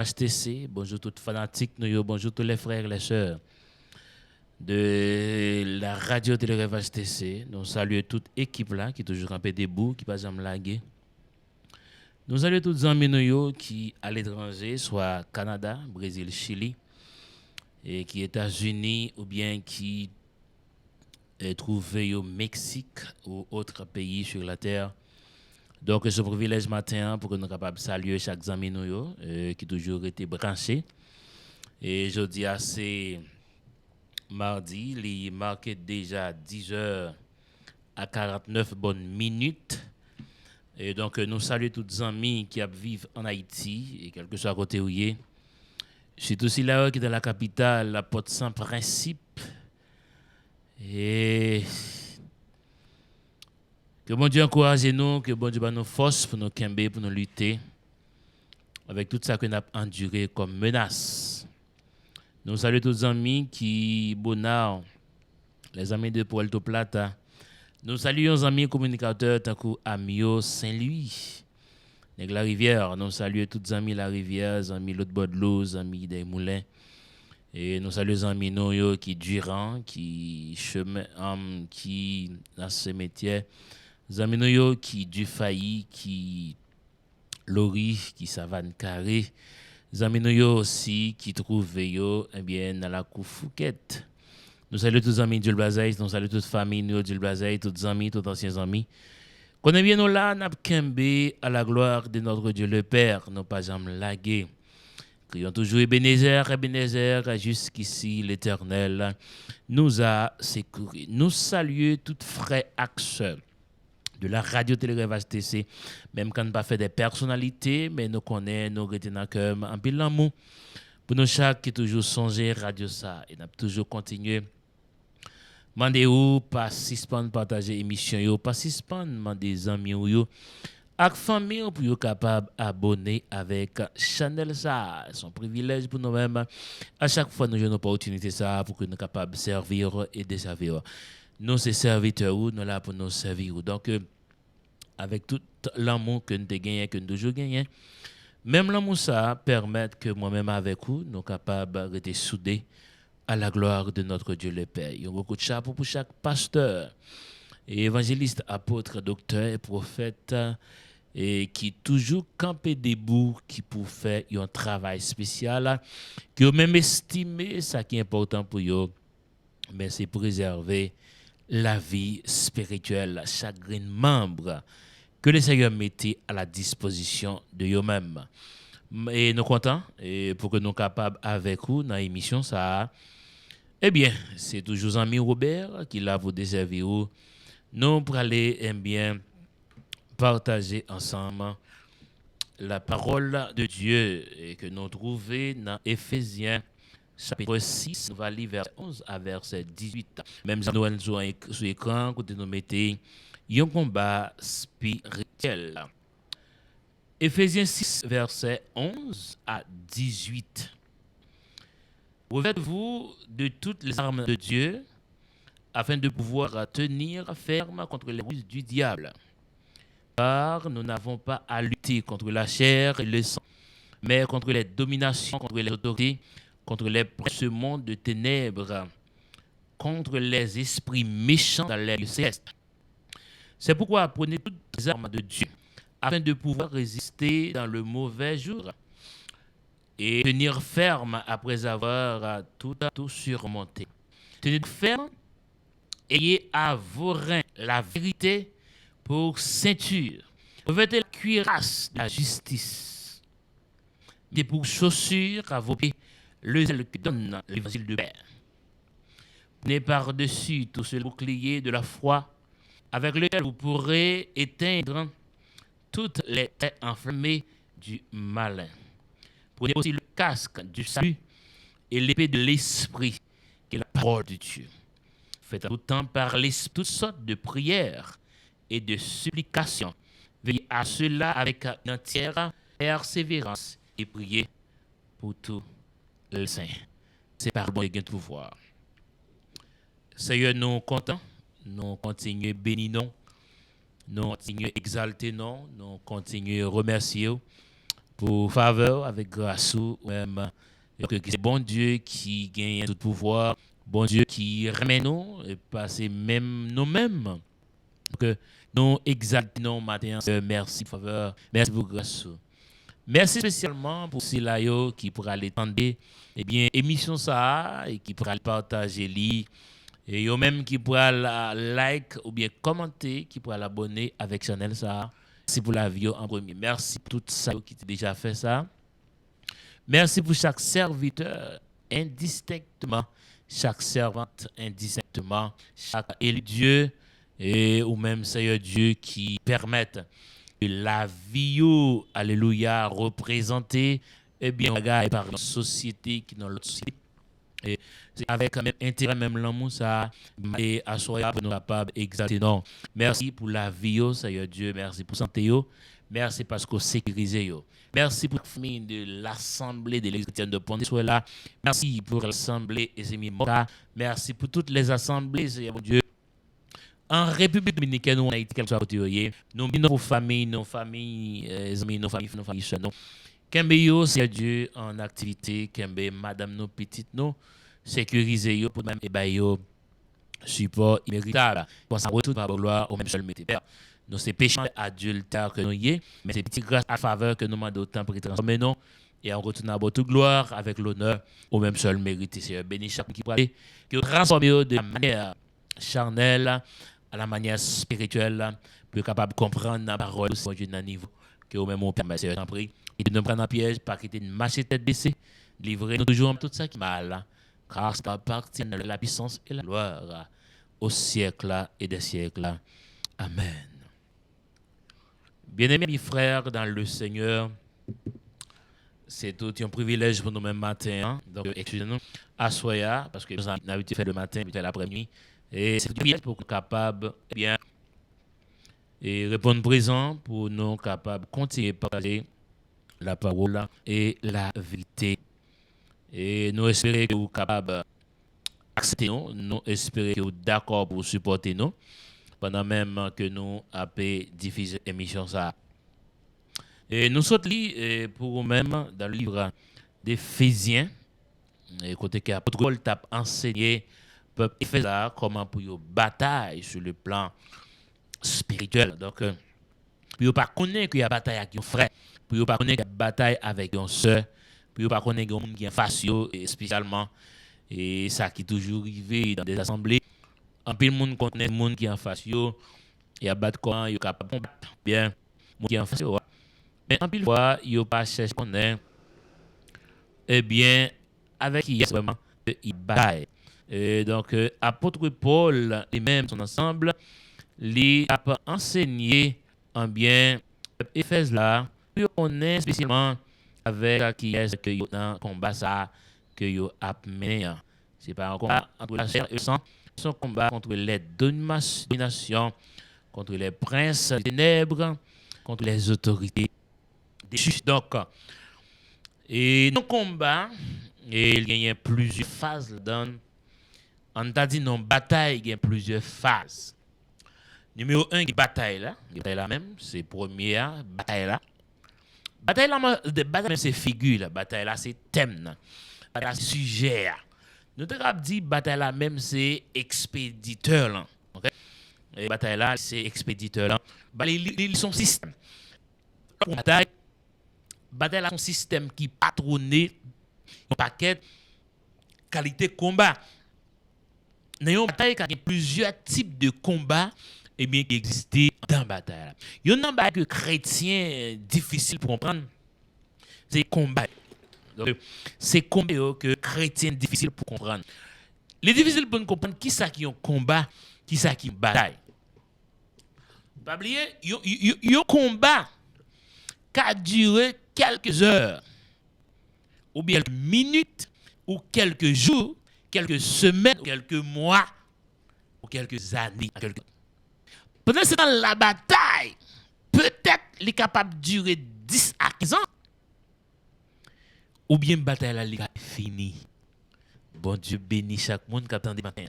HTC, bonjour toutes fanatiques, bonjour tous les frères et les sœurs de la radio Télérêve HTC. Nous saluons toute équipe là qui est toujours campée debout, qui pas jamais lagué. Nous saluons tous les amis qui à l'étranger, soit Canada, Brésil, Chili, et qui États-Unis ou bien qui est trouvé au Mexique ou autre pays sur la terre. Donc, ce privilège matin pour que nous soyons capables de saluer chaque ami qui toujours été branché. Et je dis c'est mardi, il marqué déjà 10 heures à 49 bonnes minutes. Et donc, nous saluons tous les amis qui vivent en Haïti, et quel que soit à côté où il est. Je suis aussi là qui est dans la capitale, la porte sans principe. Et que bon Dieu encourage nous, que bon Dieu nous force pour nous camber, pour nous lutter avec tout ça que nous avons enduré comme menace. Nous saluons tous les amis qui bonheur, les amis de Puerto Plata. Nous saluons les amis communicateurs tant que Amio Saint-Louis, la rivière. Nous saluons tous les amis de la rivière, les amis de l'autre bord de l'eau, les amis des moulins. Et nous saluons les amis nous qui Durand, qui chemin, qui dans ce métier. Les amis nous qui du failli, qui Lori, qui savane carré. Les amis nous aussi qui trouvent eh bien dans la cour Fouquette. Nous saluons tous les amis de Blazaï, nous saluons toute famille de Blazaï, tous les amis, tous anciens amis. Connaissez bien nous là, n'a kembe à la gloire de notre Dieu le Père, nous pas jamais laguer. Crions toujours Ebenezer, Ebenezer, jusqu'ici l'Éternel nous a secourus. Nous saluons toutes frères axeurs de la radio Télérêve HTC, même quand on pas fait des personnalités, mais nous connaissons, nous retenons comme un peu l'amour. Pour nous chaque qui toujours songer radio ça, et n'a toujours continué. Mandez-vous, pas suspendre, partager l'émission, yo, pas suspendre, mandez amis yo, avec famille pour être capable d'abonner avec Chanel ça. C'est un privilège pour nous-mêmes. À chaque fois, nous avons une opportunité ça pour que nous soyons capables de servir et de servir. Nous, c'est serviteurs, nous sommes là pour nous servir. Donc, avec tout l'amour que nous avons gagné, que nous avons toujours gagné, même l'amour ça permet que moi-même avec vous, nous sommes capables de rester soudés à la gloire de notre Dieu le Père. Il y a beaucoup de chapeaux pour chaque pasteur, et évangéliste, apôtre, docteur et prophète, et qui toujours campé debout, qui pour faire un travail spécial, qui ont même estimé ça qui est important pour eux, mais c'est préserver la vie spirituelle, chaque membre que le Seigneur mettait à la disposition de eux-mêmes. Et nous comptons, et pour que nous soyons capables avec vous dans l'émission, ça. Eh bien, c'est toujours ami Robert qui l'a vous desservi. Nous pour aller bien partager ensemble la parole de Dieu et que nous trouvons dans Éphésiens chapitre 6, on va lire verset 11 à verset 18. Même si nous sur l'écran, quand nous mettons un combat spirituel. Éphésiens 6, verset 11 à 18. Revêtez-vous de toutes les armes de Dieu afin de pouvoir tenir ferme contre les ruses du diable. Car nous n'avons pas à lutter contre la chair et le sang, mais contre les dominations, contre les autorités, contre les princes monde de ténèbres, contre les esprits méchants dans les lieux célestes. C'est pourquoi prenez toutes les armes de Dieu afin de pouvoir résister dans le mauvais jour et tenir ferme après avoir tout surmonté. Tenez ferme, ayez à vos reins la vérité pour ceinture. Revêtez la cuirasse de la justice. Et pour chaussures à vos pieds, le zèle que donne l'évangile de Père. Prenez par-dessus tout ce bouclier de la foi, avec lequel vous pourrez éteindre toutes les têtes enflammées du malin. Prenez aussi le casque du salut et l'épée de l'esprit, qui est la parole de Dieu. Faites tout le temps parler toutes sortes de prières et de supplications. Veillez à cela avec une entière persévérance et priez pour tous les saints. C'est par bon et gain de pouvoir. Seigneur, nous comptons, nous continuons bénir, nous continuons exalter, nous continuons remercier pour faveur, avec grâce, ou même, que c'est bon Dieu qui gagne tout pouvoir, bon Dieu qui remet nous, et passer même nous-mêmes, que nous exaltons matin, merci pour faveur, merci pour grâce. Merci spécialement pour Silayo qui pourra l'étendre, eh bien, émission ça, et qui pourra le partager, et yo même qui pourra la like ou bien commenter, qui pourra l'abonner avec Chanel ça. Merci pour la vie en premier. Merci pour tout ça qui t'a déjà fait ça. Merci pour chaque serviteur indistinctement, chaque servante indistinctement, chaque élu Dieu et ou même Seigneur Dieu qui permettent que la vie, alléluia, représentée, eh bien, par une société qui dans l'autre société. Et c'est avec même intérêt, même l'amour, ça, et assoyer pour nous capables d'exalter. Non, merci pour la vie, Seigneur Dieu, merci pour la santé, merci parce que vous sécurisez. Merci pour la famille de l'Assemblée de l'Église chrétienne de Pont-de-Soie. Merci pour l'Assemblée et Zémi Moka. Merci pour toutes les assemblées, Seigneur Dieu. En République dominicaine, on a été quelque chose nous, nos familles, nos amis, nos familles, nous. Kembe c'est Dieu en activité, Kembe madame nos petites nous sécuriser yo pour même et yo support imméritable. Pour ça retour par gloire au même seul métier. Nous c'est péchants adultères que nous y est, mais c'est petite grâce à faveur que nous demandons autant pour transformer nous et on retourne à toute gloire avec l'honneur au même seul mérite. C'est béni chaque qui parle que transformer de manière charnelle à la manière spirituelle pour capable de comprendre la parole de un niveau que au même on permet c'est en prie et de nous prendre en piège pas quitter une marcher tête baissée livrer nous toujours tout ça qui mal car ça appartient à la puissance et la gloire au siècle et des siècles. Amen. Bien-aimés mes frères dans le Seigneur, c'est tout un privilège pour nous même matin. Hein? Donc, excusez-nous, assoyez parce que nous avons l'habitude de faire le matin et l'après-midi. Et c'est un privilège pour nous capables bien et répondre présent pour nous capables de continuer à partager la parole et la vérité. Et nous espérons que vous êtes capables d'accepter nous, nous espérons que vous êtes d'accord pour supporter nous pendant même que nous avons diffusé l'émission ça. Et nous sommes pour vous-même dans le livre d'Éphésiens, côté que l'apôtre Paul t'a enseigné peuple Éphésiens comment pour une bataille sur le plan spirituel. Donc, pour ne pas connaître qu'il y a bataille avec un frère, pour ne pas connaître qu'il y a bataille avec une soeur, pour ne pas connaître qu'il y a un qui est face, et spécialement, et ça qui est toujours arrivé dans des assemblées. En plus, le monde connaît le monde qui est en face, il y a battre comment, il est capable de combattre bien, le monde qui est en face. Mais en plus, fois, il n'y a pas cherché qu'on est, eh bien, avec qui il y a vraiment il bataille. Donc, apôtre Paul, et même son ensemble, il a enseigné en bien Éphèse là, puis on est spécialement avec qui est-ce que y a dans combat ça que yo a mené. C'est pas un combat entre la chair et le sang, c'est un combat contre les dominations, contre les princes des ténèbres, contre les autorités déchues. Donc, et nos combats, et il y a plusieurs phases dans on t'a dit non bataille, il y a plusieurs phases. Numéro 1 qui bataille là même, c'est première bataille là. Bataille là c'est figure là, bataille là c'est thème là. Bataille là c'est sujet là. Nous avons dit bataille là même c'est expéditeur là. OK? Et bataille là c'est expéditeur là. Ils sont système. Bataille là son système qui patronne un paquet qualité combat. Dans une bataille il y a plusieurs types de combats et bien qui existent dans la bataille. Il y a un bataille que chrétien difficile pour comprendre. C'est combat. Donc, c'est combat que chrétien difficile pour comprendre. Les difficile pour comprendre qui ça qui est un combat, qui ça qui est une bataille. Pas oublier, il y a un combat qui a duré quelques heures ou bien quelques minutes ou quelques jours, quelques semaines, quelques mois ou quelques années. Pendant ce temps, la bataille, peut-être, elle est capable de durer 10 à 15 ans. Ou bien la bataille, elle est finie. Bon Dieu bénit chaque monde qui attend des matins.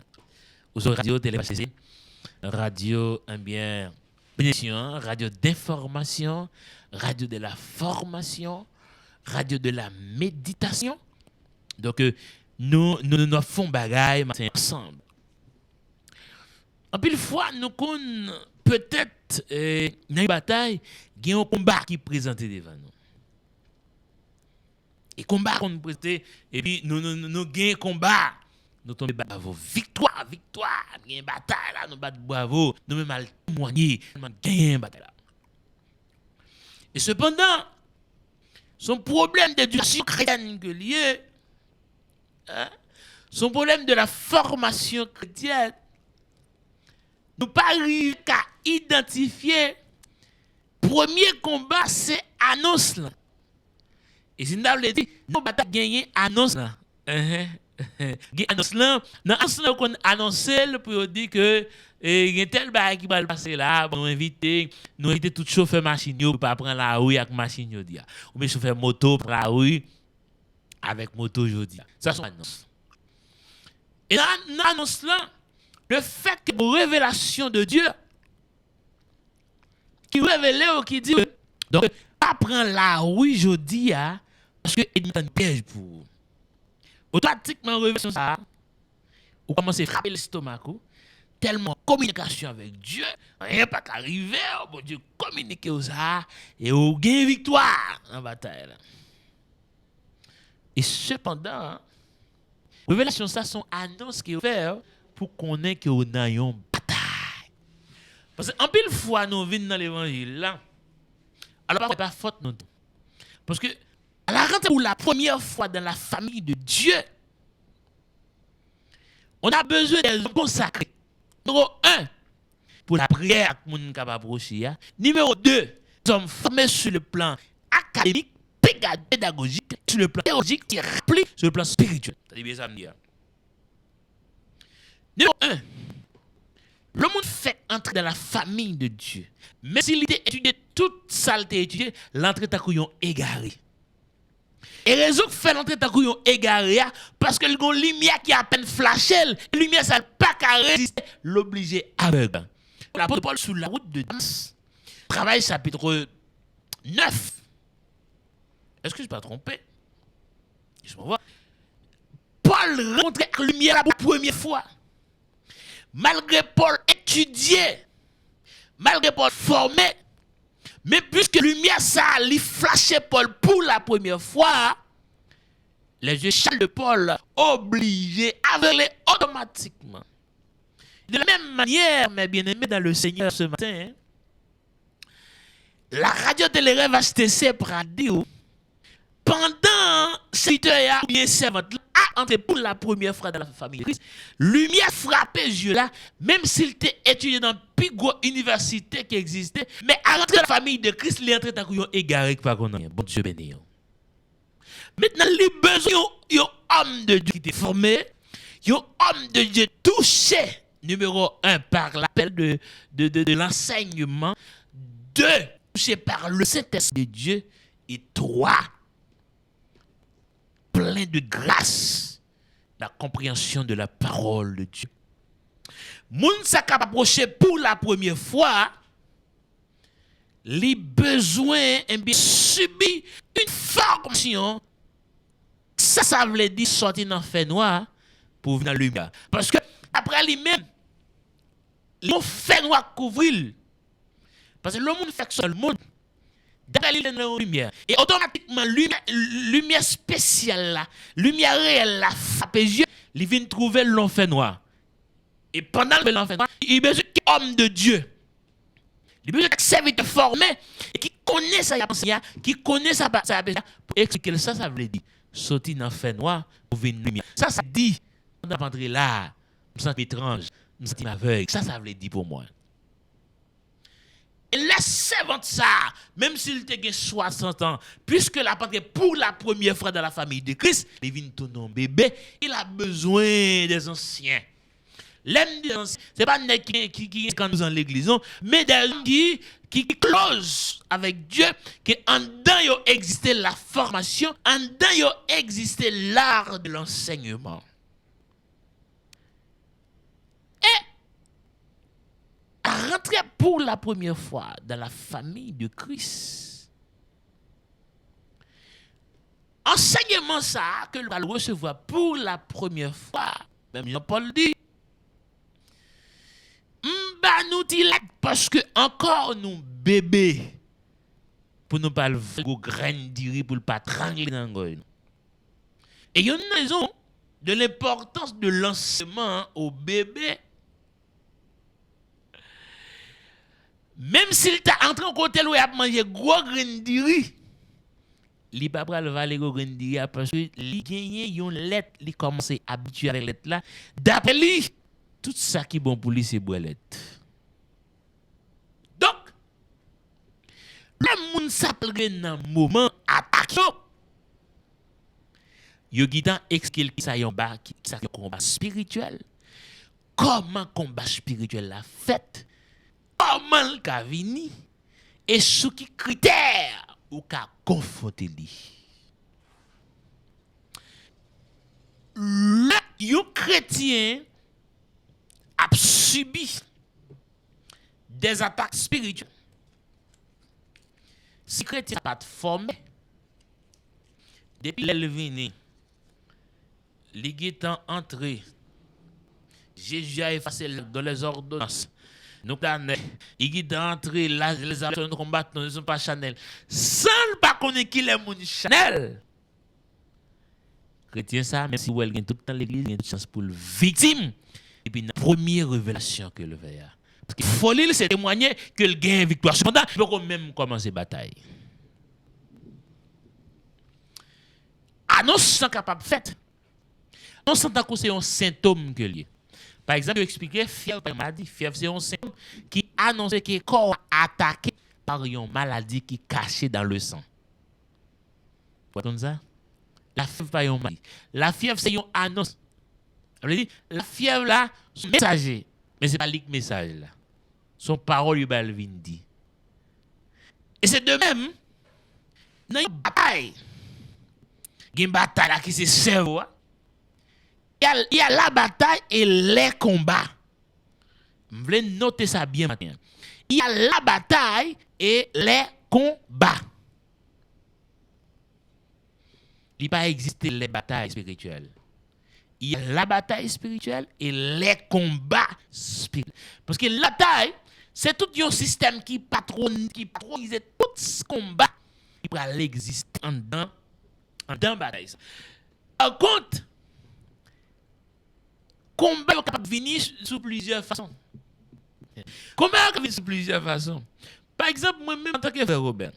Aux radio, télévision, radio, un bien, bénédiction, radio d'information, radio de la formation, radio de la méditation. Donc, nous faisons bagaille ensemble. En pile fois, nous connaissons peut-être dans une bataille, il y a un combat qui est présenté devant nous. Et combat qu'on nous présente, et puis nous gagnons un combat. Nous tombons bravo. Victoire. Il y a une bataille là, nous battons bravo. Nous même mal témoigner, nous gagnons une bataille là. Et cependant, son problème d'éducation chrétienne que lié, son problème de la formation chrétienne, nous pas arriver qu'à identifier premier combat c'est annonce là. Et si nous avons dit nous bataille gagner annonce là. Annonce là, dans annonce là qu'on annoncer pour dire que il y a tel bail qui va passer là, nous inviter tout chauffeur machine pour pas prendre la rue avec machine jodi. Ou bien chauffeur moto pour la rue avec moto jodi. Ça sont annonce. Et dans annonce là, le fait que la révélation de Dieu qui révèle ou qui dit donc pas prendre la rue jodi parce que il y a un piège pour vous. Automatiquement révélation ça ou commencer à frapper l'estomac tellement communication avec Dieu rien pas qu'arriver bon Dieu communiquer aux ça et au gain victoire en bataille là. Et cependant révélation ça sont annonces qui fait pour connaître que on a une bataille parce que en pile fois nous venons dans l'évangile là alors pas faute non parce que à la rentrée pour la première fois dans la famille de Dieu, on a besoin des hommes consacrés. Numéro 1, pour la prière que nous capable approcher. Numéro 2, des hommes formés sur le plan académique, pédagogique, sur le plan théologique, qui remplis sur le plan spirituel. C'est bien ça me dire. Numéro 1, le monde fait entrer dans la famille de Dieu. Mais s'il était étudié toute saleté étudiée, l'entrée est à couillon égaré. Et raison que fait l'entrée ta couillon égaré parce que le gon lumière qui a à peine flashé, lumière ça pas qu'à résister, l'obliger aveugle. L'apôtre Paul sur la route de Damas, travail chapitre 9. Est-ce que je ne suis pas trompé? Je me vois. Paul rencontre la lumière pour la première fois. Malgré Paul étudié, malgré Paul formé, mais puisque lumière ça lui flashait Paul pour la première fois, les yeux châles de Paul obligés aveugler automatiquement. De la même manière, mes bien-aimés dans le Seigneur ce matin, la radio télé-rêve HTC pour dire pendant serviteur ou bien servante a entré pour la première fois dans la famille de Christ, lumière frappait les yeux là, même s'il était étudié dans plus grosse université qui existait, mais à rentrer dans la famille de Christ, il est entré dans couillon égaré pas qu'on a. Bon Dieu béni. Maintenant, les besoins d'un homme de Dieu qui était formé, un homme de Dieu touché, numéro 1 par l'appel de l'enseignement, 2 touché par le Saint-Esprit de Dieu, et 3 plein de grâce, la compréhension de la parole de Dieu. Moun sa k'ap approché pour la première fois, les besoins subit une formation. Ça veut dire sortir dans le fait noir pour venir dans la lumière. Parce que après lui-même, le fait noir couvrir. Parce que le monde fait que le monde. D'après lui, dans la lumière. Et automatiquement, lumière spéciale là, lumière réelle là, frappe les yeux, il vient trouver l'enfer noir. Et pendant l'enfer noir, il a besoin d'un homme de Dieu. Il a besoin d'un serviteur formé et qui connaît ça, qui connaît ça, pour expliquer ça, ça veut dire sortir dans l'enfer noir pour venir lumière. Ça dit, on a rentré là, je me sens étrange, je me sens aveugle. Ça veut dire pour moi. Et laisse servante ça, même s'il te 60 ans, puisque la patrie pour la première fois dans la famille de Christ, il vient ton bébé, il a besoin des anciens. L'homme des anciens, c'est pas des qui quand nous en l'église, mais des gens qui close avec Dieu, que en dedans il existait la formation, en dedans il existait l'art de l'enseignement. À rentrer pour la première fois dans la famille de Christ, enseignement ça que nous allons recevoir pour la première fois, même Jean-Paul dit, bah nous dit là parce que encore nous bébés pour nous pas le graine d'iri pour le pas trangler dans goy. Et il y a une raison de l'importance de l'enseignement au bébé. Même s'il t'a entré en côté où il a mangé gros graine d'iri, il pas pral valer gros graine d'iri parce que il gagne une lettre, il commence à habituer avec lettre là. D'après lui, tout ça qui est bon pour lui c'est boilette. Donc le monde s'appelle dans moment attaque. Yo gitan expliquer qui ça yon ba qui ça combat spirituel. Comment combat spirituel la fait? Comment le ka vini? Et sous qui critères ou ka confronter li? Le yon chrétien a subi des attaques spirituelles. Si chrétien pas formé depuis le vini, les guettants entrés, Jésus a effacé dans les ordonnances. Nous avons entré là, les hommes combattent, ne sont pas Chanel. Sans pas connaître qui est mon Chanel. Chrétien ça, même si vous avez tout le temps l'église, il y a une chance pour le victime. Et puis la première révélation que le fait. Parce qu'il faut lire, c'est témoigner que le gain victoire. Cependant, il faut même commencer la bataille. Annonce sans capable fait. On s'entend que c'est un symptôme que lié. Par exemple, je expliquais fièvre maladie. Fièvre c'est un symptôme qui annonce que le corps est attaqué par une maladie qui est cachée dans le sang. Vous entendez ça? La fièvre pas une maladie. La fièvre c'est une annonce. La fièvre là, c'est un messager, mais c'est pas le message là. Son parole il va dire. Et c'est de même dans une bataille. Il y a une bataille là qui se cerveau. Il y a la bataille et les combats. Vous voulez noter ça bien maintenant. Il y a la bataille et les combats. Il n'y a pas existé les batailles spirituelles. Il y a la bataille spirituelle et les combats spirituels. Parce que la bataille, c'est tout un système qui patronise tout ce combat qui peut exister en dedans la bataille. Par contre, combat est capable de venir sous plusieurs façons. Combat est capable de venir sous plusieurs façons. Par exemple, moi-même, en tant que frère Robert,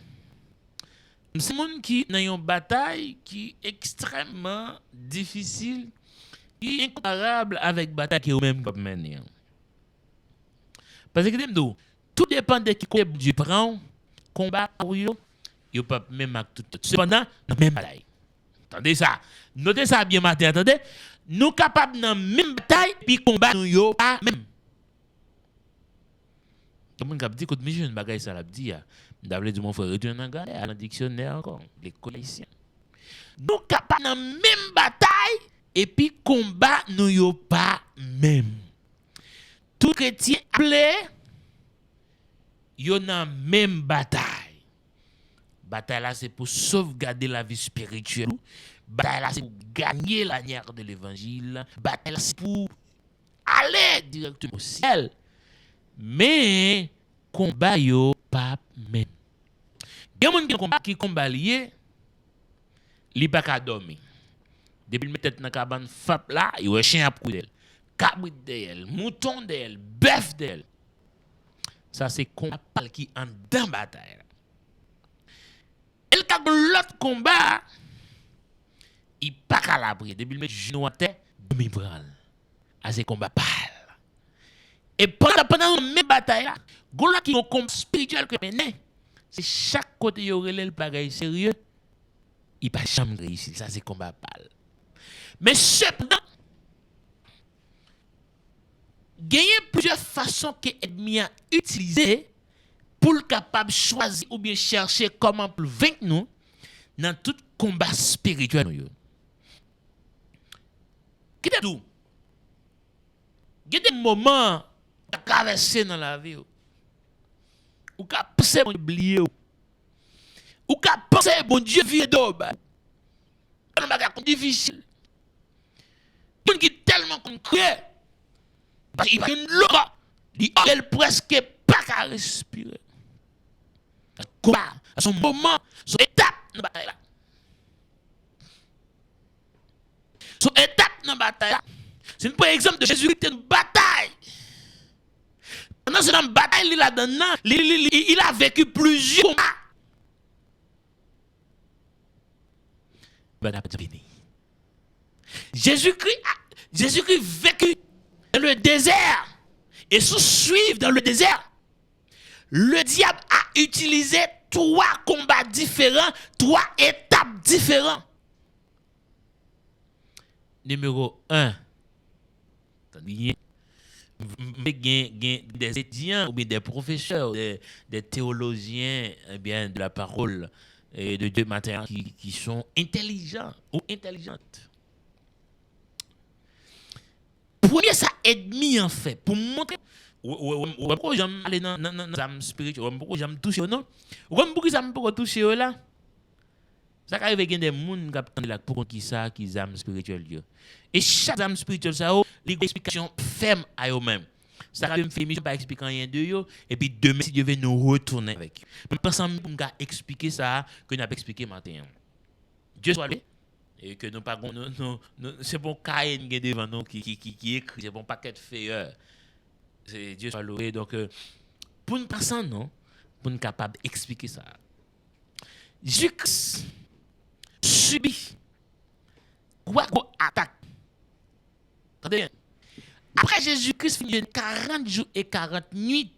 c'est un monde qui a une bataille qui est extrêmement difficile, qui est incomparable avec la bataille qui est même comme mener. Parce que tout dépend de qui Dieu prend, combat pour eux, ils ne peuvent pas même avec tout. Cependant, dans la même bataille. Attendez ça. Notez ça bien matin, attendez. Nous sommes capables dans la même bataille, puis combattre nous pas même. Tout le monde a dit que je ne sais ça l'a dit. D'après mon frère, retourne dans le dictionnaire encore, les collégiens. Nous sommes capables dans la même bataille, et puis combattre nous pas même. Tout chrétien appelé, il y a dans la même bataille. Bataille là, c'est pour sauvegarder la vie spirituelle. Bataille là, c'est pour gagner la lumière de l'évangile. Bataille là, c'est pour aller directement au ciel. Mais, combat yo pas même. Il y a des gens qui combat lié, li pas ka dormir. Depuis le tête dans cabane fap là, il y a un chien à courir. Cabrit d'elle, mouton d'elle, bœuf d'elle. Ça c'est combat qui en dans bataille. Et l'autre combat, il pas qu'à l'abri. Depuis le mettre genou à terre, demi bral. À ces combats pâles. Et pendant la même bataille, il y a un combat spirituel que mené. C'est chaque côté il y aurait le bagage sérieux. Il pas jamais réussi. Ça c'est combat pâle. Mais cependant, il y a plusieurs façons que l'ennemi a utilisées pour le capable de choisir ou bien chercher comment pour vaincre nous dans tout combat spirituel. Il y a des moments où tu traverser dans la vie, où tu penses oublier, où tu penses bon Dieu vient d'où. un bagage difficile. Moun qui tellement concret parce qu'il va une loi, il presque pas qu'à respirer. Quoi? À son moment, son étape dans la bataille là. Son étape dans la bataille là. C'est un exemple de Jésus qui était une bataille. Pendant cette bataille, il a vécu plusieurs combats. Jésus-Christ vécu dans le désert et sous suivre dans le désert. Le diable a utilisé 3 combats différents, 3 étapes différentes. Numéro 1. Des étudiants ou bien des professeurs, des théologiens bien, de la parole et de Dieu matin qui sont intelligents ou intelligentes. Premier, ça ennemi en fait, pour montrer. Pourquoi j'aime aller dans l'âme spirituelle, pourquoi j'aime toucher non? Pourquoi j'aime toucher là? Ça arrive avec des gens qui attendent là pour qui ça qui âme spirituelle. Et chaque âme spirituelle ça a une explication ferme à eux-mêmes. Ça arrive me fait mission pas expliquer rien de eux et puis demain si Dieu veut nous retourner avec. Je pense qu'on va expliquer ça que nous avons expliqué matin. Dieu soit loué. Et que nous pas c'est bon Caïn qui est devant nous qui écrit, c'est bon paquet de feuilles. C'est Dieu soit loué. Donc pour nous passer non, pour nous capable d'expliquer ça. Jésus subit quoi attaque. Attendez. Après Jésus-Christ finit 40 jours et 40 nuits.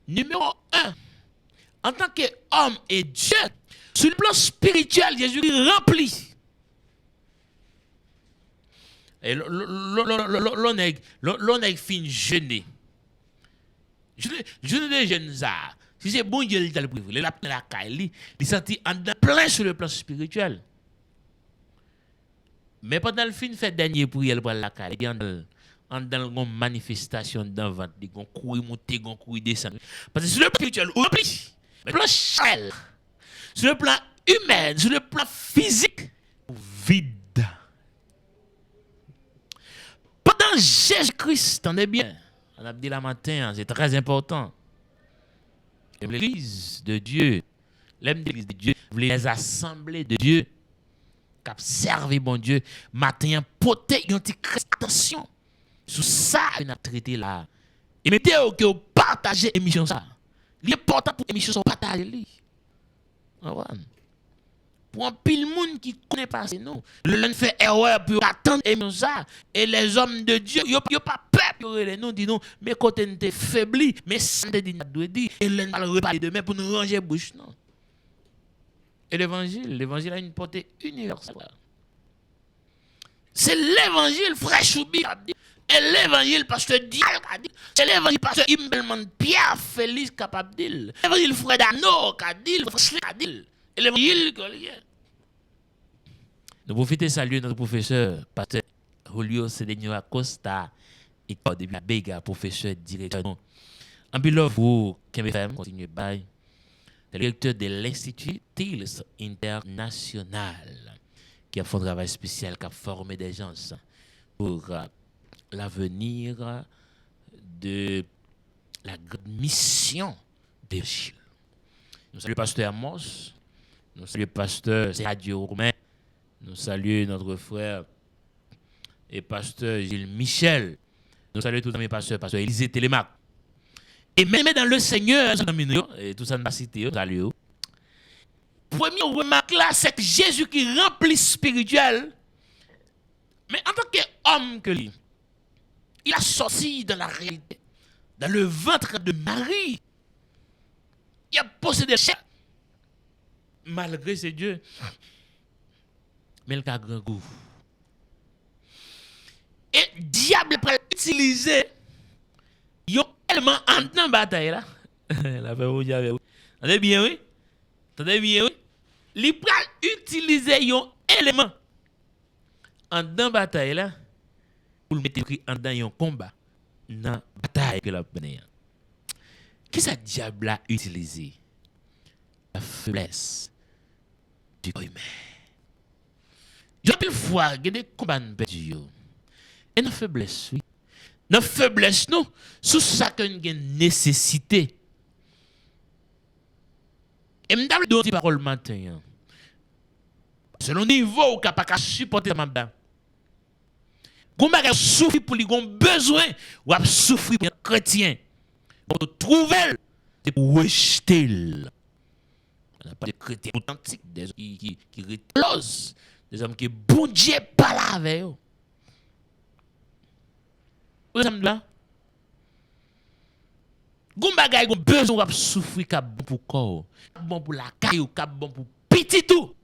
Numéro 1. En tant qu'homme et Dieu, sur le plan spirituel, Jésus-Christ remplit. Et l'on est fin jeûner. Jeûner des jeunes ça. Si c'est bon Dieu, il t'a le privé. Il a la caille, il senti en plein sur le plan spirituel. Mais pendant le fin fait dernier prière pour la caille, il en dans une manifestation dans ventre, il gon courir monter, gon courir descendre. Parce que sur le plan spirituel, rempli. Mais sur le plan charnel, sur le plan humain, sur le plan physique, vide. Pendant Jésus-Christ, attendez bien, on a dit la matin, c'est très important. L'église de Dieu, l'église de Dieu, les assemblées de Dieu, qui servent bon Dieu, matin, porter une petite attention sur ça, on a traité là. Et mettez que vous partagez l'émission ça. L'important pour l'émission, c'est partager. Pour un pile monde qui connaît pas c'est nous. Le fait erreur pour attendre l'émission ça. Et les hommes de Dieu, ils n'ont pas peur pour les nous, disons, mais quand on est faibli, mais ça ne doit dire, et l'on va le reparler demain pour nous ranger bouche, non. Et l'évangile a une portée universelle. C'est l'évangile, frère Choubi a dit. Et l'évangile, pasteur Dial a dit. C'est l'évangile, pasteur Imbelman Pierre Félix capable de dire. L'évangile, frère Dano a dit. Frère a dit. Et l'évangile, nous profitons saluer notre professeur, pasteur Julio Cedeño Acosta, et depuis la Béga, professeur directeur. En bilan, vous, KMFM, continuez by. Le directeur de l'Institut TILS International, qui a fait un travail spécial, qui a formé des gens pour l'avenir de la grande mission de Chine. Nous saluons le pasteur Amos, nous saluons le pasteur Radio Romain, nous saluons notre frère et pasteur Gilles Michel, nous saluons tous mes pasteurs, pasteur Élisée Télémac. Et même dans le Seigneur, et tout ça, nous cité, salut. Première remarque là, c'est que Jésus qui remplit spirituel, mais en tant qu'homme que lui, il a sorti dans la réalité, dans le ventre de Marie. Il a possédé le chef, malgré ses dieux. Mais il a grand goût. Et diable après utiliser yon élément en dans bataille là. La fait où j'avais. Attendez bien oui. Attendez bien oui. Il peut utiliser yon élément en dans bataille là pour le mettre en dans yon combat dans bataille que la mener. Qu'est-ce que diable a utilisé? La faiblesse du corps humain. J'ai une fois, il y a des combats perdus. Et nos faiblesses, oui. Nos faiblesses, nous, sous ça qu'on a une nécessité. Et je me donne des paroles matin. Selon le niveau où capable de supporter ma bas. Qu'on va souffrir pour lui, qu'on besoin, ou à souffrir pour un chrétien. On trouver, c'est pour rejeter. On n'a pas de chrétiens authentiques, des hommes qui retlosent, des hommes qui bon Dieu pas là avec eux. Vous savez là? Gon bagay gon besoin de souffrir cap bon pour corps, bon pour la caillou, cap bon pour petit tout.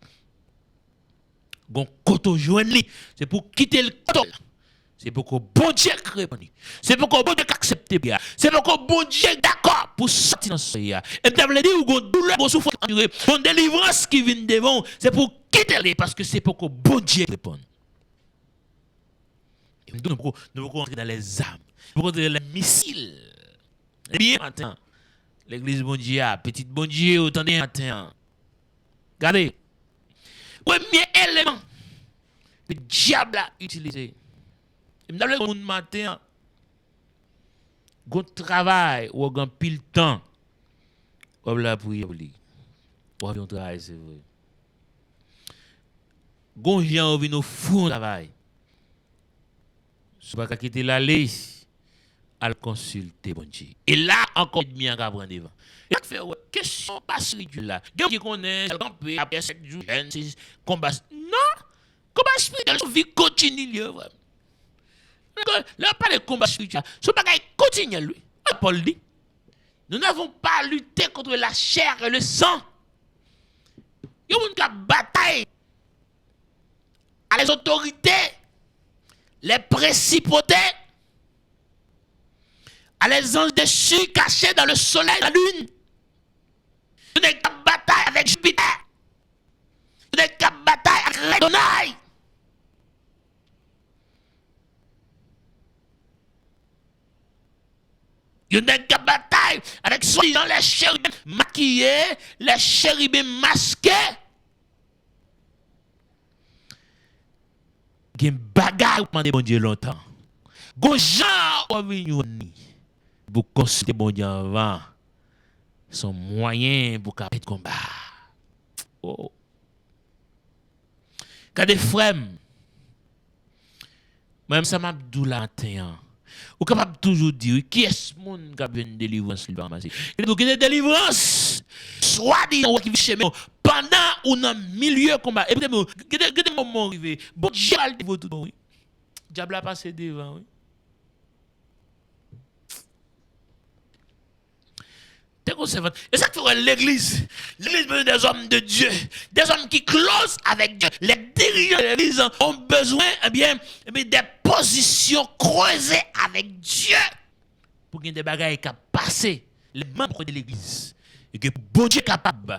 Gon koto joindre li, c'est pour quitter le koto. C'est pour que bon Dieu répondre. C'est pour que bon Dieu accepte bien. C'est pour que bon Dieu d'accord pour sortir dans ce pays. Et tu veux dire ou gon douleur, gon souffrance, gon délivrance qui vient devant, c'est pour quitter les parce que c'est pour que bon Dieu réponde. Et nous pouvons entrer dans les armes, nous pouvons entrer dans les missiles. Eh bien, matin, l'église bon Dieu, petite bon Dieu, autant de matin. Regardez, premier élément que le diable a utilisé. Et m'dable le matin, gon travail ou gon pile temps. Ou la prière pour lui. Ou un travail c'est vrai. Gon gens vinn au fond travail. Si pas quitter l'aller à consulter bon Dieu. Et là encore bien qu'à prendre devant. Il fait ouais, question pas spirituelle là. Quelqu'un qui connaît camper après 7 jours, combat. Non, combat spirituel, vie continue vraiment. Là, pas de combat spirituel. Ce bagage continue, lui. Paul dit, nous n'avons pas lutté contre la chair et le sang. Il y a une bataille à les autorités, les principautés, à les anges déchus cachés dans le soleil et la lune. Il y a une bataille avec Jupiter. Il y a une bataille avec Adonai. Il y a une bataille avec soi-disant les chérubins maquillés, les chérubins masqués. Il y a une bagarre pour demander bon Dieu longtemps. Gonjan pour consulter bon Dieu avant. Son moyen pour faire le combat. Oh. Quand des frères, même ça m'a dit là matin. Ou capable toujours dire qui est-ce monde qui a une délivrance lui ramasser. Et donc une délivrance soit disant qui chez moi pendant ou dans milieu combat et peut-être moment arrivé bon Dieu a le tout oui. Diable a passé devant oui. Et ça fait l'église. L'église besoin des hommes de Dieu, des hommes qui closent avec Dieu. Les dirigeants de l'église ont besoin des positions creusées avec Dieu pour qu'il y ait des bagailles qui passent les membres de l'église et que bon Dieu est capable de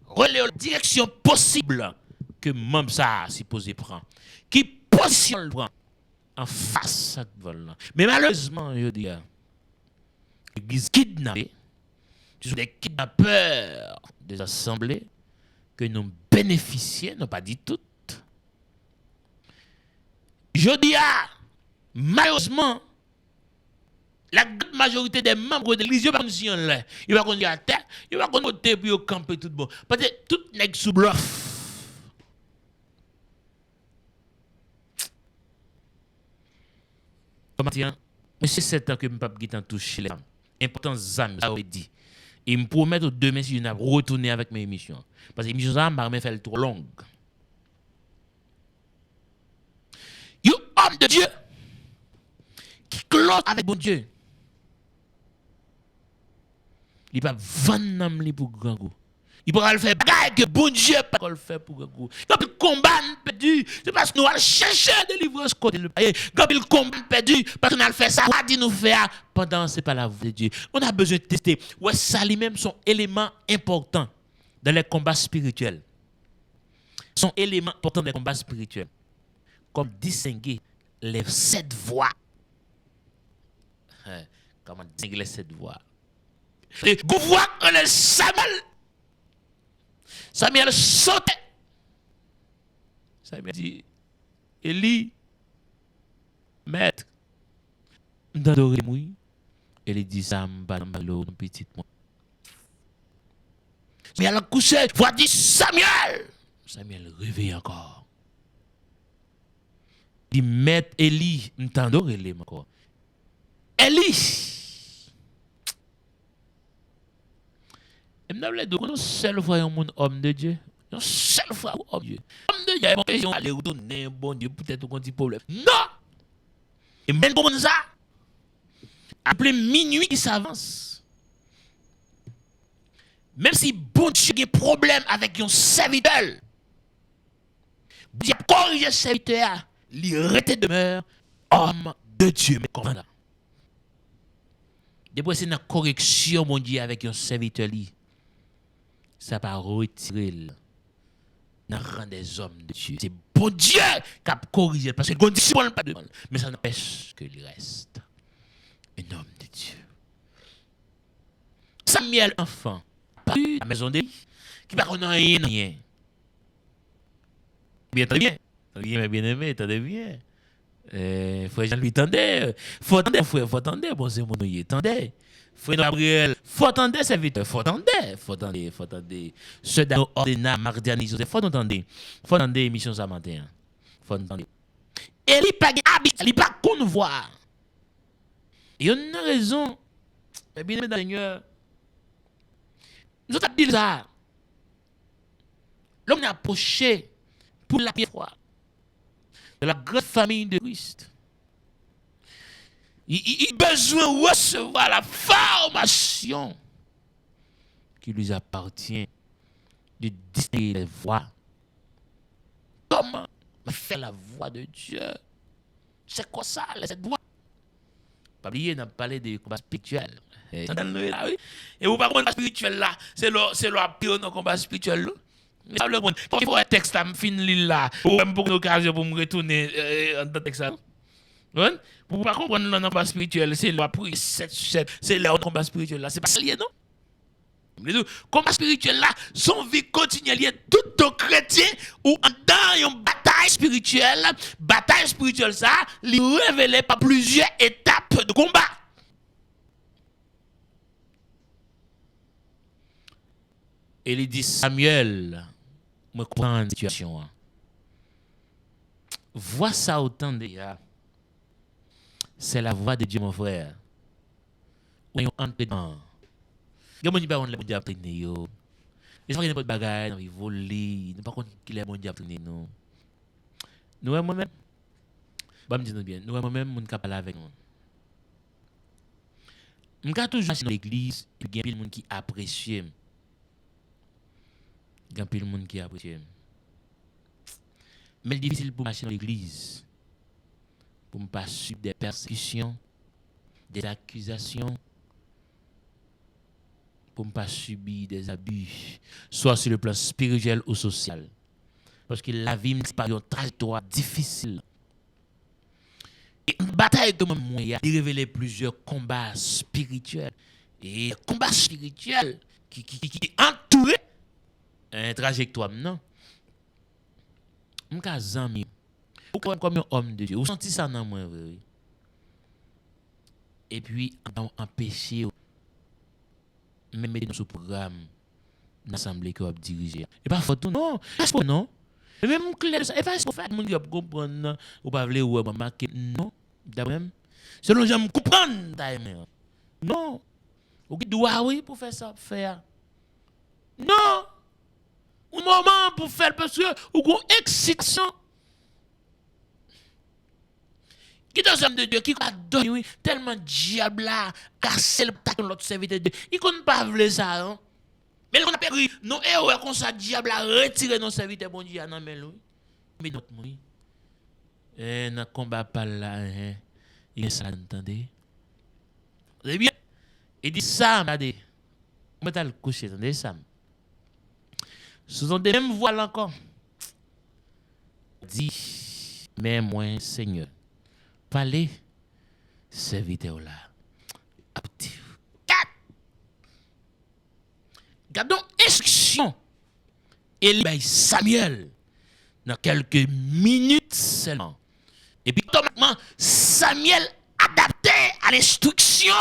relayer la direction possible que membre ça supposé prendre. Qui positionne le prend en face à vol. Mais malheureusement, je dis, l'église kidnappée. Ce sont des kidnappeurs des assemblées que nous bénéficions, non pas dit toutes. Je dis, malheureusement, la grande majorité des membres de l'église, ils ne vont pas ils vont dire à terre, ils vont côté pour camper tout bon. Parce que tout n'est que sous bluff. Comment dire? Mais c'est 7 ans que je ne peux pas toucher les âmes. Important, âmes, ça dit. Et me promettre demain si je n'ai retourné avec mes émissions. Parce que l'émission ça m'a fait trop longue. You homme de Dieu qui close avec bon Dieu. Il va vendre pour grand goût. Il pourra le faire bagaille que bon Dieu pas le faire pour grand goût. Quand il combat perdu, c'est parce que nous allons chercher des délivrance côté le pays. Quand il combat perdu, parce qu'on a fait ça, on a dit nous faire pendant c'est pas la voix de Dieu. On a besoin de tester. Ouais, ça lui-même sont éléments importants dans les combats spirituels. Sont éléments importants dans les combats spirituels. Comme distinguer les 7 voix. Comment distinguer les 7 voix? Et vous voyez que le Samuel sautait. Samuel dit, Élie, maître, m'dadore moi. Élie dit ça, m'pas dans petit moi. Mais elle a couché, voici Samuel. Samuel réveille encore. Il dit, maître Élie, m'tendore Élie encore. Élie. Et m'davle de une seule fois un homme de Dieu. Une seule fois homme de Dieu. Homme de Dieu, il y a aller retourner bon Dieu, peut-être qu'on dit problème. Non! Et même comme ça, après minuit qui s'avance, même si bon Dieu a un problème avec un serviteur, Dieu a corrigé le serviteur, il reste demeure homme de Dieu. Mais comment là? Depuis c'est une correction, mon Dieu, avec un serviteur, ça va retirer dans le rang des hommes de Dieu. C'est bon Dieu qui a corrigé, parce que Dieu ne pas de mal, mais ça n'empêche qu'il reste un homme de Dieu. Samuel, enfant, pas eu la maison de lui, qui ne connaît rien. Bien, très bien. Bien, bien aimé, attendez bien. Frère Jean-Louis, attendez. Faut attendre, frère, faut attendre. Bon, c'est mon nom, attendez. Frère Gabriel, faut attendre, serviteur, faut attendre. Faut attendre. Ce dans ordinaire, mardi, Joseph, faut attendre. Faut attendre, émission ça matin. Faut attendre. Et il pas habite, il pas convoir. Il y a une raison. Mais bien aimé, Seigneur. Nous avons dit ça. L'homme est approché pour la première fois de la grande famille de Christ. Il a besoin de recevoir la formation qui lui appartient de distinguer les voix. Comment faire la voix de Dieu? C'est quoi ça, cette voix? Pas oublier, on a parlé de combat spirituel. Et vous parlez de combat spirituel là, c'est le pire dans le combat spirituel. Il faut un texte à me finir là, pour une occasion pour me retourner dans le texte. Pour ne pas comprendre le combat spirituel, c'est le prix, c'est le combat spirituel là, c'est pas lié, non? Le combat spirituel là, son vie continue lié tout au chrétien ou dans une bataille spirituelle ça, il révélé par plusieurs étapes de combat. Et il dit Samuel, moi comprends la situation. Vois ça autant déjà. C'est la voix de Dieu, mon frère. Où on entre dedans. Il y a des gens qui ont appris. Il y a des gens qui ont des bagages, ils volent. Ils n'ont pas compris qu'il y a des gens qui ont appris. Nous, moi-même, nous-mêmes, nous sommes parler avec nous. Nous sommes toujours dans l'église, il y a des gens qui apprécient. Il y a des gens qui apprécient. Mais c'est difficile pour marcher dans l'église. Pour ne pas subir des persécutions, des accusations, pour ne pas subir des abus, soit sur le plan spirituel ou social. Parce que la vie est par une trajectoire difficile. Et une bataille de mon il a révélé plusieurs combats spirituels. Et combats spirituels qui entourent une trajectoire. Non. Je suis un ami. Ou comme un homme de Dieu. Vous sentez ça dans moi? Et puis, empêcher même mettre dans ce programme l'assemblée que vous dirigez. Et pas faute, non. Non. Et même clair ça. Et pas ce qu'on fait, mon Dieu, comprendre, ou pas vouloir ou marquer. Non. D'après même. Selon j'aime comprendre, d'ailleurs. Non. Ou qui doit, oui, pour faire ça, faire. Non. Un moment pour faire parce que, ou qu'on excitation. Qui est un homme de Dieu qui a donné tellement diable là, casser le tac de l'autre serviteur de Dieu. Il ne connaît pas vouloir ça. Hein? Mais on a perdu, nos héros comme ça, diable a retiré nos serviteurs, bon Dieu, non, mais lui. Mais notre oui. Et dans le combat pas là, il y a ça, entendez? C'est bien. Il dit ça, regardez. On va le coucher, entendez ça? Ce sont des mêmes voiles encore. Dit, mais moi, Seigneur. Parler, serviteur là. Actif. 4. Gardons instruction. Et Samuel dans quelques minutes seulement. Et puis automatiquement, Samuel adapté à l'instruction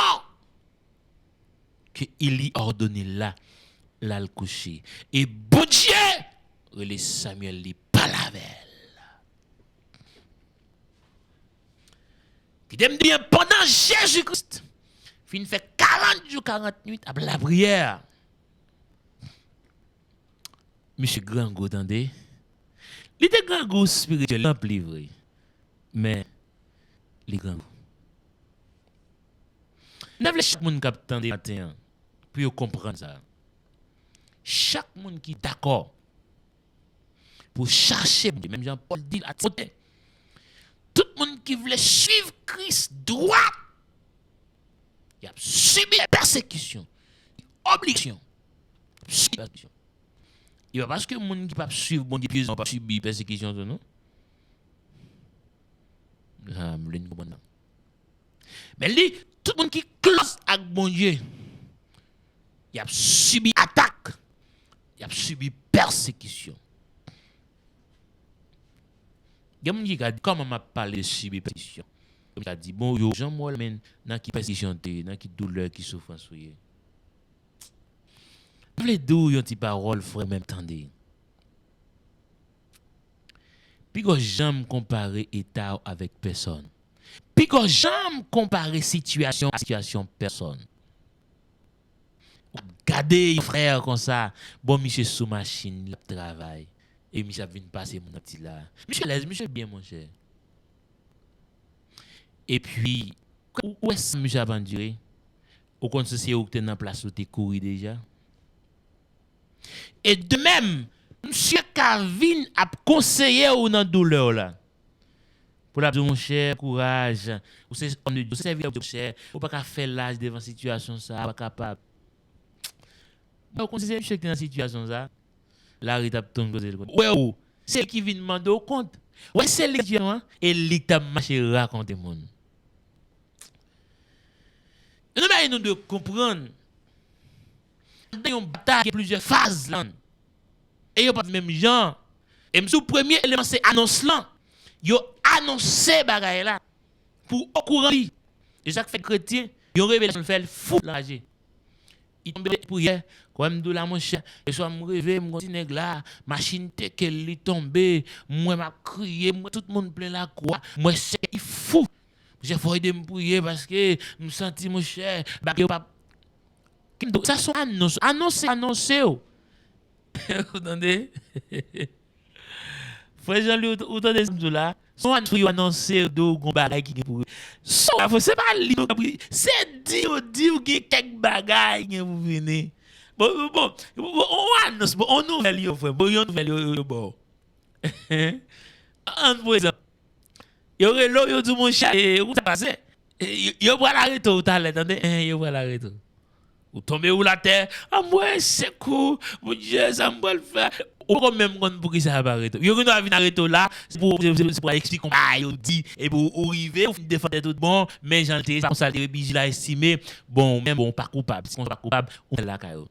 qu'il y ordonné là, le coucher. Et bon Dieu, relé Samuel li pas la veille. Qui t'aime bien pendant Jésus-Christ, fin fait 40 jours, 40 nuits après la prière. Monsieur Grango, attendez. Il était Grango spirituel, un livre. Mais, les Grango. Nous avons chaque monde qui attend des matins pour comprendre ça. Chaque monde qui est d'accord pour chercher, même Jean-Paul dit à côté, tout le monde qui voulait suivre Christ droit, il a subi la persécution, obligation. Il va parce que les gens qui ne peuvent pas suivre bon Dieu, ils n'ont pas subi persécution, non? Mais lui, tout le monde qui close avec bon Dieu, il a subi attaque, il a subi persécution. Il y a des gens qui disent, comment m'a parlé de subir persécution? Comme il dit, bon, yo, Jean-Moël, mais dans qui persécution, dans qui douleur, qui souffrance, oui. Les deux, ils ont des paroles, frère, même tendez. Puis quand j'aime comparer état avec personne. Puis quand j'aime comparer situation à situation personne. Regardez, frère, comme ça. Bon, monsieur sous machine, il travaille. Et monsieur vient passer mon petit là. Monsieur l'aise, monsieur bien, mon cher. Et puis, où est-ce que monsieur a enduré? Au compte c'est où tu es dans la place où tu es couru déjà. Et de même, monsieur Calvin a conseillé ou dans douleur là. Pour la dire mon cher, courage. Vous savez, on ne servir mon cher. Vous pas faire l'âge devant situation ça, pas capable. Vous conseillez monsieur qui dans situation ça. La rétape tombe côté. Ouais, c'est qui vient demander au compte. Ouais, c'est lui qui vient et lui t'a marché raconter mon. Nous devons comprendre. Dans une bataille, il y a plusieurs phases là. Et il n'y a pas de même genre. Et le premier élément, c'est annonce là. Il a annoncé bagaille là. Pour au courant. Et ça fait chrétien, il a révélé le fait fou là. Il tombe pour hier. Quand même de la mon cher. Et soit me réveiller, me continue là. Machine qu'elle est tombée. Moi, m'a crié. Moi, tout le monde plein la croix. Moi, c'est fou. J'ai faut aider me prier parce que me senti mon cher. Ça sont annoncé. Vous entendez? Frère Jean-Louis, vous entendez ce là? Son annoncé de gon bagay qui pour. C'est pas li c'est dire que quelques bagay qui vous venez. Bon, on annonce, on nouvelle yo frère, bon on nouvelle yo bon. En présent. Yo relo yo dit mon chat où ça passe? Yo va l'arrêter tout à l'heure, attendez? Yo va l'arrêter. Ou tomber où la terre, ah moi c'est cool, mon Dieu, ça me va le faire. Ou quand même pour que ça va arrêter. Yo quand venir arrêter là, c'est pour expliquer comment yo dit et pour arriver ou défendre tout bon, mais j'en sais ça le bigi la estimé, bon même bon pas coupable, si on pas coupable, on là caillou.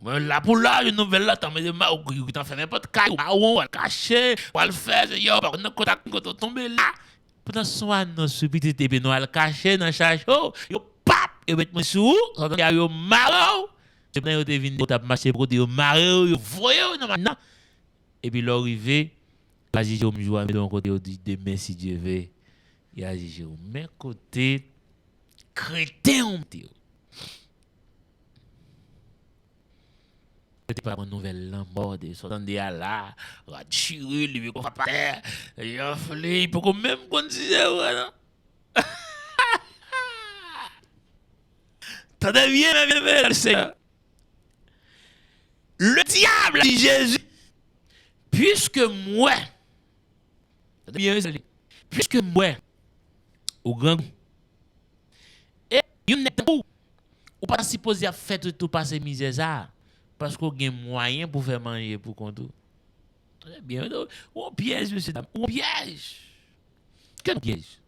Là pour là une nouvelle là t'en mets ou t'en fais n'importe caillou, on va cacher, on va le faire, yo par contre quand tomber là. Pendant son annonce petit TP nous al cacher dans charge, yo pap et mettre moi sous, ça y a yo marou. Je prends yo te vinn t'a marché pour yo marou, yo voyo non maintenant. Et puis l'arrivée, pas dit je me joie mais de mon côté on dit demain si Dieu veut. Il a dit je mais côté crétin on dit. C'était pas une nouvelle mort de s'entendre à là, ratirer lui qu'on va pas terre. Il a fallu pour même considérer voilà. T'entends bien, le Seigneur. Le diable dit Jésus, puisque moi, puisque moi, au grand, et il n'est pas ou pas supposé à faire tout passer misère ça, parce qu'on a moyen pour faire manger pour compte. Très bien, on piège, monsieur, on piège. Quel piège?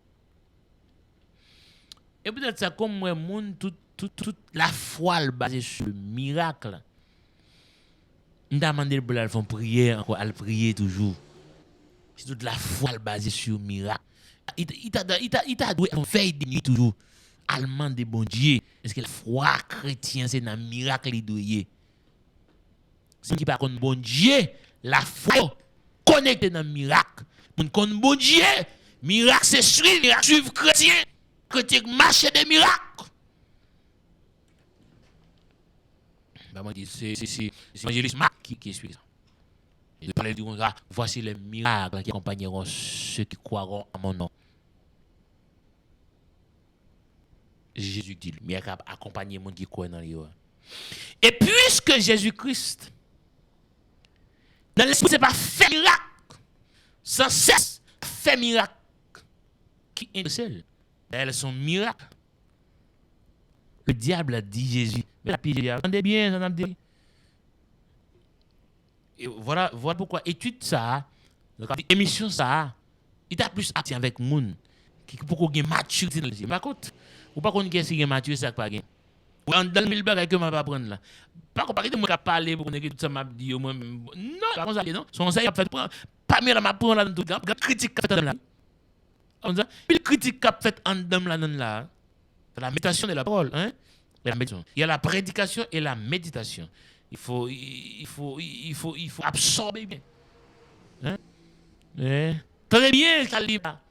Et peut-être ça comme moi, toute la foi basée sur le miracle. On t'a demandé pour aller faire prière encore, à prier toujours. C'est toute la foi basée sur le miracle. Il t'a doué en veille de nuit toujours. Allemand de bon Dieu. Est-ce que la foi chrétienne, c'est un miracle qui doit. Si qui pas contre bon Dieu, la foi connectée dans le miracle. Mon contre bon Dieu, miracle c'est suivre chrétien. Chrétien marche des miracles. Bah moi c'est l'évangéliste Marc qui explique ça. Il parlait de ça. Voici les miracles qui accompagneront ceux qui croiront à mon nom. Jésus dit, miracle accompagner les gens qui croient dans lui. Et puisque Jésus-Christ, dans l'esprit, c'est pas fait miracle, sans cesse fait miracle, qui est seul. Elles sont miracles. Le diable a dit Jésus. Mais la pire, attendez bien, ça dit. Et voilà pourquoi étude ça, émission ça, il t'a plus actif avec moun qui pour qu'on maturité dans le. Par contre, ou pas qu'on ait si maturité ça pas gain. Ou en dans mille bagages que m'a pas prendre là. Pas qu'on parle de moi qui parler pour qu'on ait tout ça m'a dit moi non, pas comme ça non. Son ça il a fait pas mieux là m'a prendre là dans tout grand critique qu'a fait là. On dit il critique qu'a fait en dame là non là. C'est la méditation de la parole hein. Il y a la prédication et la méditation. Il faut absorber bien. Hein? Très bien, Kaliba.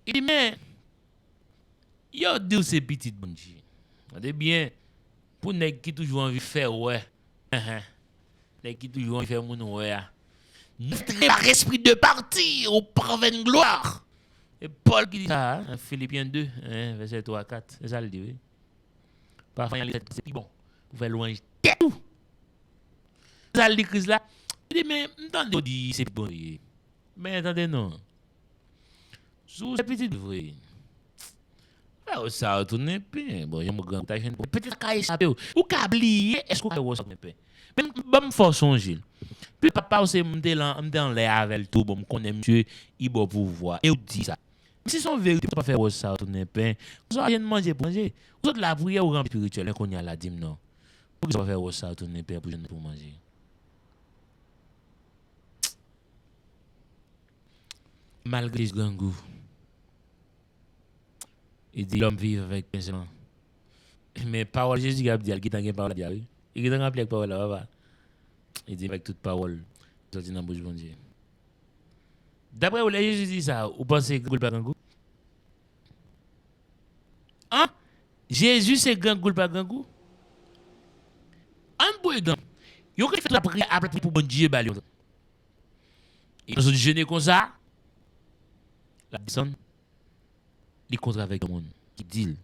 Il dit, mais, il y a deux ces petites bonnes filles. Très bien. Pour les qui toujours envie de faire, ouais. Les qui toujours envie de faire mon ouais. Par esprit de partir au parvenu gloire. Et Paul qui dit ça, hein? Philippiens 2, hein, verset 3 à 4. C'est ça le dit, oui. Parfois, il y a c'est plus bon. Pour faire loin, tout. Ça le dit, Christ là. Il dit, mais, attendez, dit, c'est bon. Mais attendez, non. Sous ces petites vraies. Ça retourne bien. Bon, j'aime grand taille. Peut-être qu'à échapper. Ou qu'à oublier, est-ce qu'on peut retourner bien? Même, bon, faut songer. Puis papa aussi, m'd'en l'air avec tout, bon, connaît monsieur, il va pouvoir. Et on dit ça. Si son vérité, pas faire ça retourner bien. Vous avez rien manger pour manger. Vous autres la prière ou rempli spirituel, qu'on y a la dîme, non. Pour que ça faire ça retourner bien pour manger. Malgré ce grand goût. Il dit l'homme vit avec pincement. Mais parole Jésus a dit qu'il t'a parole à dire. Il t'a rappelé parole là bas. Il dit avec toute parole, sorti dans bouche bon Dieu. D'après vous Jésus dit ça, vous pensez que pas grand goût? Hein? Jésus c'est grand goût pas grand goût? Un bon exemple. Yo qui fait la prière après pour bon Dieu ba lui. Ils ont jeûné comme ça. La personne il contre avec le monde qui dit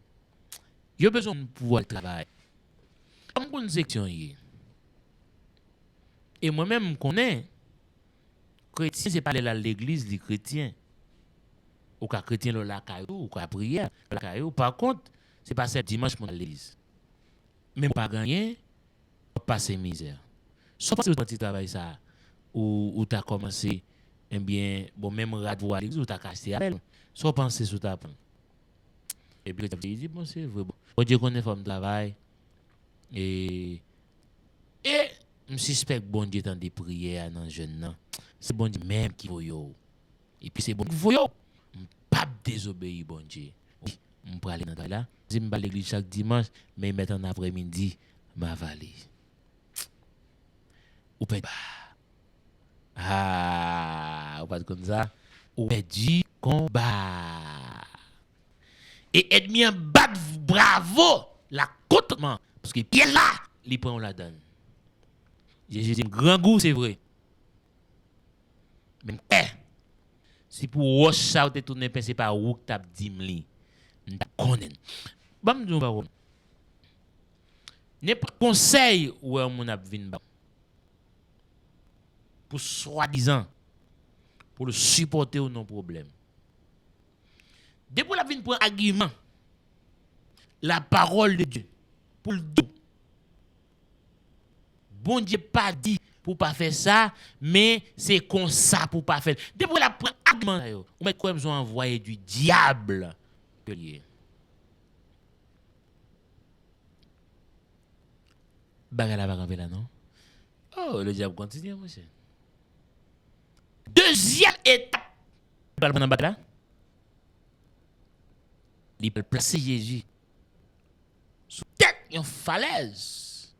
il a besoin de pouvoir travailler comme une section et moi-même je connais chrétien c'est pas aller à l'église les chrétiens ou qu'à chrétien la caillou ou qu'à prière la caillou par contre c'est pas ce dimanche pour l'église même pas gagner passer misère sauf que tu travail ça ou tu as commencé eh bien bon même rad voir l'église ou tu as cassé avec soit penser sur ta prendre. Et puis il dit bon c'est vrai bon Dieu connaît forme travail et je suspecte bon Dieu dans des prières dans jeune c'est bon Dieu même qui voit yo et puis c'est bon qui voit yo pas désobéir bon Dieu on peut aller dans là je me à l'église chaque dimanche mais mettre en après-midi ma valise ou pas ou pas comme ça ou du combat. Et ennemi en bat bravo la côtement parce que Pierre là il prend la donne. Jésus dit grand goût c'est vrai. Même si pour wash ça ou tourner c'est pas ou que t'a dit m'li. M'ta connaît. Bon nous pas. N'est pas conseil ou on a vinn ba. Pour soi-disant pour le supporter ou non problème. Depuis la vinn pour argument la parole de Dieu pour le dos. Bon Dieu pas dit pour pas faire ça, mais c'est comme ça pour pas faire. Depuis la prend argument, on met quoi besoin envoyer du diable que lié. Bagala va camper là non. Oh, le diable continue, monsieur. Deuxième étape. Il va prendre là. Il peut placer Jésus sous tête une falaise.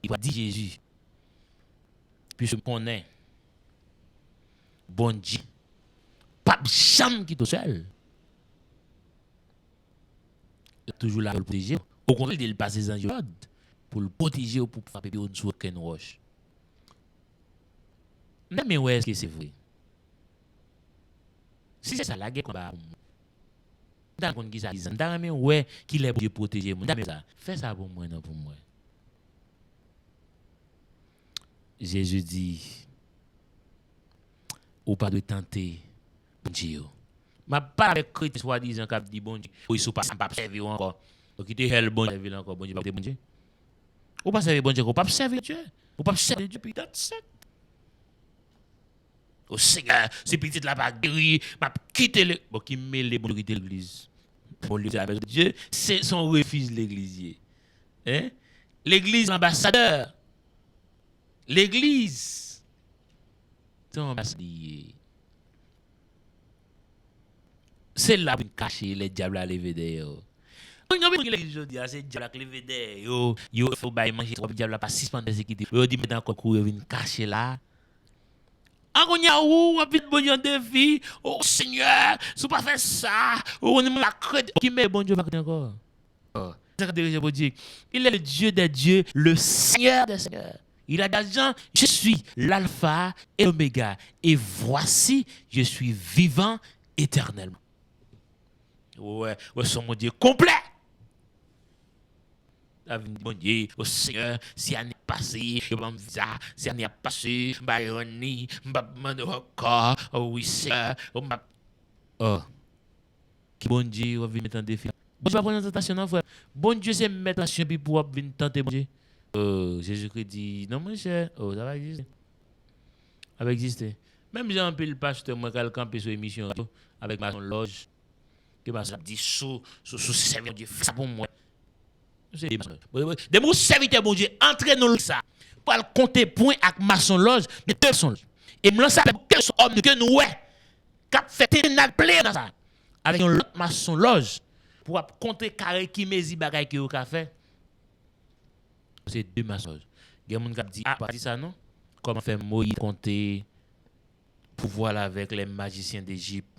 Il va dire Jésus. Puis je connais. Bon Dieu. Pas de chambre qui est tout seul. Il est toujours là pour le protéger. Au contraire, il passe ses anges pour le protéger ou pour frapper sur aucune roche. Mais où est-ce que c'est vrai? Si c'est ça, la guerre qu'on va. Dans le qui ça dit, dans le ouais qu'il est pour protéger moi. Fais ça pour moi, non pour moi. Jésus dit, ou pas de tenter, bon Dieu. Ma pas avec chrétien soi-disant qui dit bon Dieu, ou ils sont pas servir encore. Ou qui te hell bon servir encore bon Dieu, pas bon Dieu. Ou pas servir bon Dieu, ou pas servir Dieu. Ou pas servir Dieu puis that's it. Au Seigneur, ces petites là pas guéri, m'a quitté le bon qui mêle les bon quitter l'église. Bon Dieu, Dieu, c'est son refuge l'église. Hein? L'église ambassadeur. L'église son ambassadeur. C'est là pour cacher les diables à lever d'ailleurs. On a vu l'église aujourd'hui, c'est diable à lever d'ailleurs. Yo faut bailler manger trop diable pas suspendre sécurité. Yo dit maintenant encore courir venir cacher là. On y a où on vite bon Dieu défi. Oh Seigneur, si pas faire ça, on est la crête qui met bon Dieu pas encore. Oh, il est le Dieu des dieux, le Seigneur des seigneurs. Il a dit, je suis l'alpha et l'oméga. Et voici, je suis vivant éternellement. Ouais, son mon Dieu complet. Bon Dieu, au Seigneur, si on est passé, je vais me visa, si on est passé, je vais me encore, oh oui, Seigneur, oh, bon Dieu, on va mettre en défi. Bon Dieu, va prendre tentation, non, frère. Bon Dieu, c'est mettre en champ pour venir tenter, bon Dieu. Oh, Jésus-Christ dit, non, mon cher, oh, ça va exister. Ça va exister. Même Jean-Pierre le pasteur, moi, quand campé sur émission, avec ma loge, que ma soeur dit, sous servir Dieu, fais ça pour moi. Des mots serviteurs, bon Dieu, entraînons ça. Pour compter point avec maçon loge, mais deux sont. Et me lancer avec quel homme que nous, ouais, cap fait terminal plein dans ça. Avec un autre maçon loge, pour compter carré qui mezi bagay qui au café. C'est deux maçons loge. Il y a des gens qui disent, ah, pas dit ça non? Comment faire Moïse compter pouvoir avec les magiciens d'Égypte?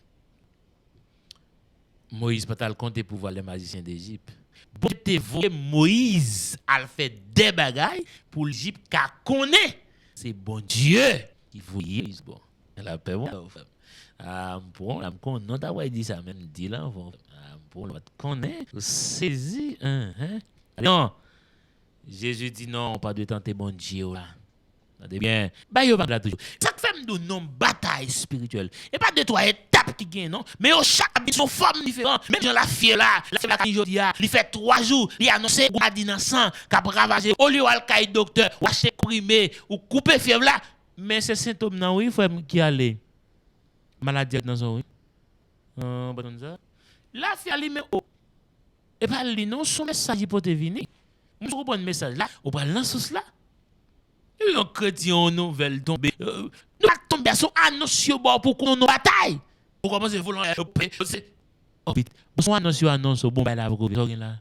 Moïse pas compter pouvoir les magiciens d'Égypte. Bon te voye Moïse a fait des bagailles pour l'Égypte car connaît. C'est bon Dieu qui voyait Moïse bon. La paix bon. Ah bon, la con non ta dit ça même dit là bon l'autre connaît saisi non. Jésus dit non, pas de tenter bon Dieu là. Attendez bien. Bah yo pas là toujours. Ça fait de non bataille spirituelle. Et pas de toi étape qui gagne non, mais au chaque son forme différente. Même dans la fièvre là, la fièvre là jodi a, il fait 3 jours, il annoncé maladie dans sang, qu'a ravager au lieu al kay docteur, ou acheter comprimé ou couper fièvre là, mais ces symptômes nan oui frère qui aller. Maladie dans son oui. Bon ça. La fièvre li mais et pas li non son message pour te venir. Vous comprenez message là, on prend l'annonce là. Un chrétien nouvelle tombée. Nous pas tomber son annonce pour qu'on nous bataille. Pour commencer voulons oh vite. Son annonce bon bah là pour là.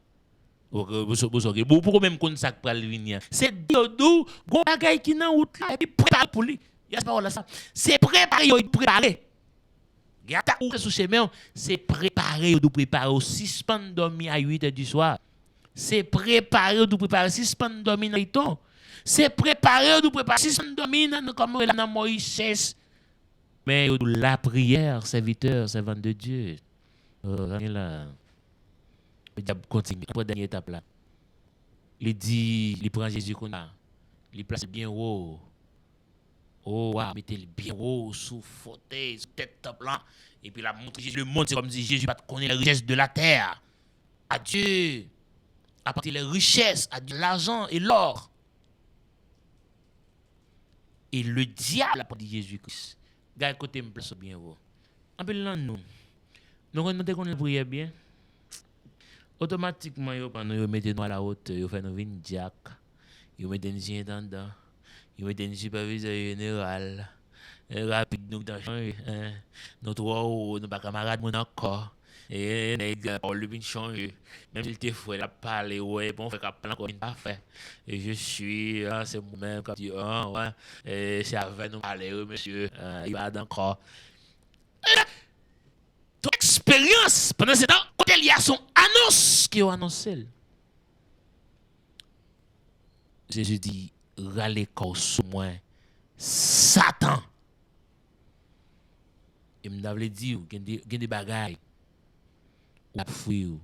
Pour même qu'on ça pour venir. C'est dou gon bagay qui nan route là et puis préparer pour lui. Il y a pas là ça. C'est préparer. Regarde où sous chemin, c'est préparer ou préparer au suspendre dormir à 8h du soir. C'est préparer ou préparer suspendre dormir dans le temps. C'est préparer ou préparer suspendre dormir comme dans Moïse. Mais la prière, serviteur, servante de Dieu. Là. Le diable continue. Après la dernière étape là. Il dit, il prend Jésus qu'on a. Il place bien haut. Oh, wow, mettez-le bien haut, sous fauteuil, sous tête top là. Et puis la montre Jésus. Le monde, c'est comme si Jésus va connaître les richesses de la terre. À Dieu. À partir des richesses, à l'argent et l'or. Et le diable a pas dit Jésus-Christ. Gars, côté me place bien haut. En peu là, nous. Nous, quand on prie bien, automatiquement, nous mettons nous à la hauteur, nous faisons une diac. Ils mettent un chien dedans. Ils mettent un superviseur général. Rapide, nous dans changer. Nous trois, nous pas camarades, mon encore. Et on lui changer. Même s'il était fou, il a parlé, ouais, bon, fait qu'après encore une affaire. Et je suis, c'est moi-même, comme dit, ouais, c'est avec nous parler, monsieur, il va encore. Ton expérience pendant ce temps, quand il y a son annonce qui a annoncé. Jésus dit, râlez corps sous moi, Satan. Et me l'avait dit, il y a des bagailles. La fouille.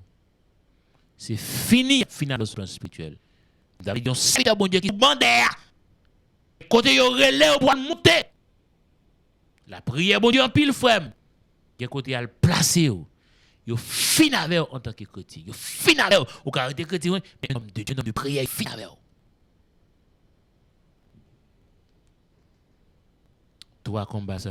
C'est fini, final de ce plan spirituel. Vous avez dit, un Seigneur bon Dieu qui bandère. Côté yo relais pour monter. La prière bon Dieu en pile frère. Quel côté a le placé yo fin avec en tant que chrétien. Yo fin avec ou caractère chrétien mais homme de Dieu homme de prière fin avec. Toi combat ça.